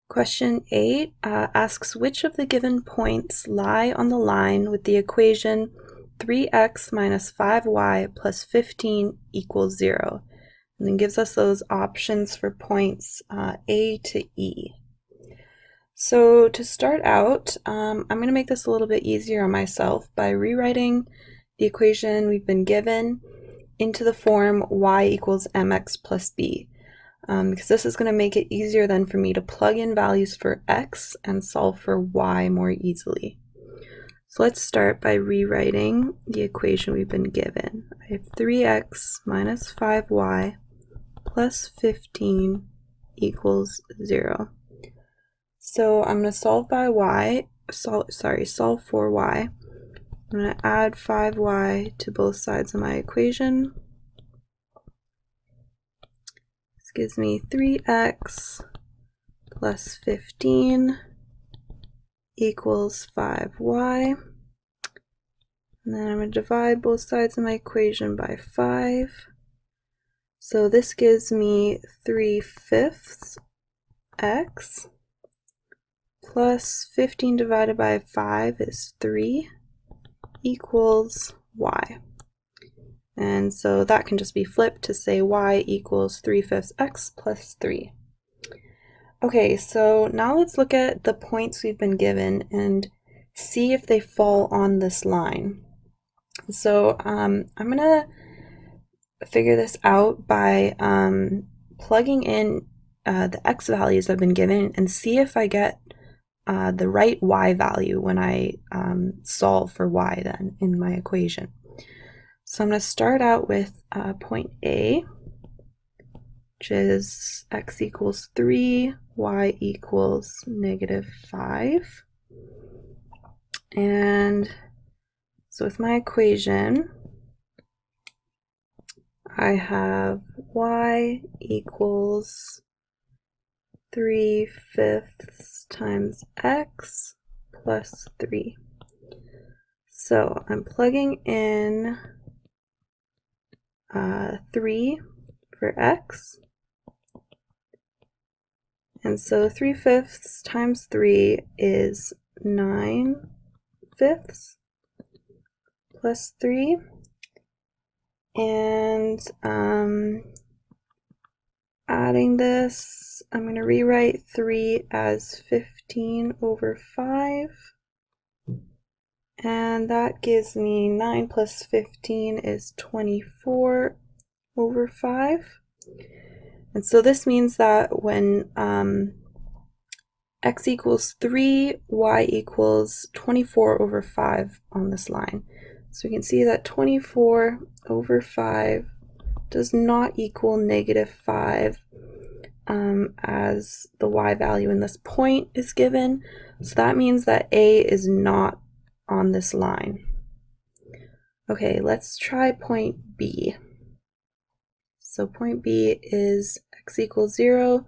Question 8 asks which of the given points lie on the line with the equation 3x minus 5y plus 15 equals 0, and then gives us those options for points A to E. So to start out, I'm going to make this a little bit easier on myself by rewriting the equation we've been given into the form y equals mx plus b. Because this is going to make it easier then for me to plug in values for x and solve for y more easily. So let's start by rewriting the equation we've been given. I have 3x minus 5y plus 15 equals 0. So I'm going to solve for y. I'm going to add 5y to both sides of my equation. This gives me 3x plus 15 equals 5y. And then I'm going to divide both sides of my equation by 5. So this gives me 3/5 x plus 15 divided by 5 is 3 equals y. And so that can just be flipped to say y equals 3/5 x plus 3. Okay, so now let's look at the points we've been given and see if they fall on this line. So I'm going to figure this out by plugging in the x values I've been given and see if I get the right y value when I solve for y then in my equation. So I'm going to start out with point A, which is x equals 3, y equals -5. And so with my equation, I have y equals 3/5 times x plus 3. So I'm plugging in 3 for x. And so 3/5 times 3 is 9/5 plus 3. And adding this, I'm going to rewrite 3 as 15 over 5. And that gives me 9 plus 15 is 24 over 5. And so this means that when x equals 3, y equals 24 over 5 on this line. So we can see that 24 over 5 does not equal -5 as the y value in this point is given. So that means that A is not on this line. Okay, let's try point B. So point B is x equals 0,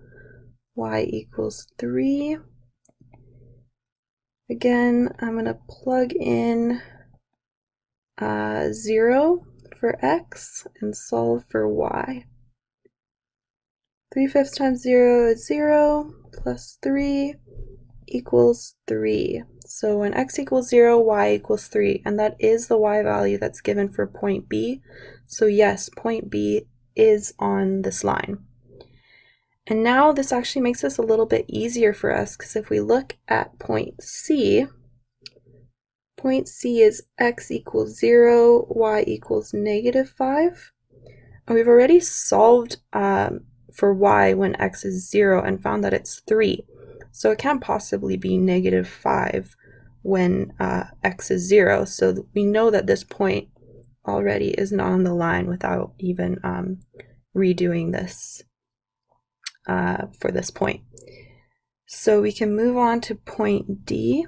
y equals 3. Again, I'm going to plug in 0 for x and solve for y. 3/5 times 0 is 0, plus 3 equals 3. So when x equals 0, y equals 3, and that is the y value that's given for point B. So yes, point B is on this line. And now this actually makes this a little bit easier for us, because if we look at point C is x equals 0, y equals -5. And we've already solved for y when x is 0 and found that it's 3. So it can't possibly be -5 when x is 0. So we know that this point already is not on the line without even redoing this for this point. So we can move on to point D.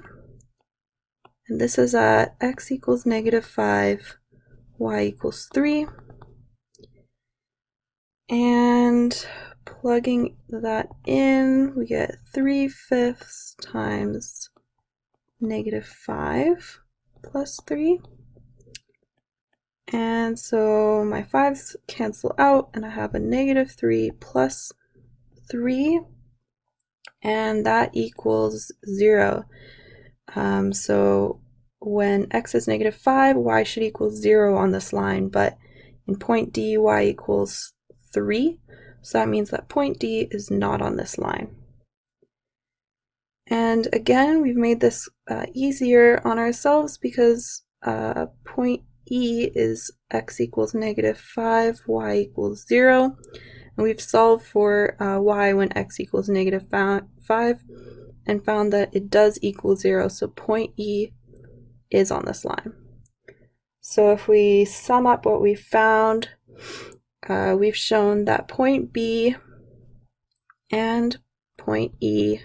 And this is at x equals -5, y equals 3. And plugging that in, we get 3/5 times -5 plus 3. And so my 5's cancel out, and I have a -3 plus 3. and that equals 0. So when x is -5, y should equal 0 on this line, but in point D, y equals 3, so that means that point D is not on this line. And again, we've made this easier on ourselves because point E is x equals -5, y equals 0, and we've solved for y when x equals -5 and found that it does equal 0, so point E is on this line. So if we sum up what we found, we've shown that point B and point E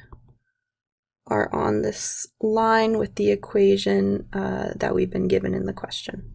are on this line with the equation that we've been given in the question.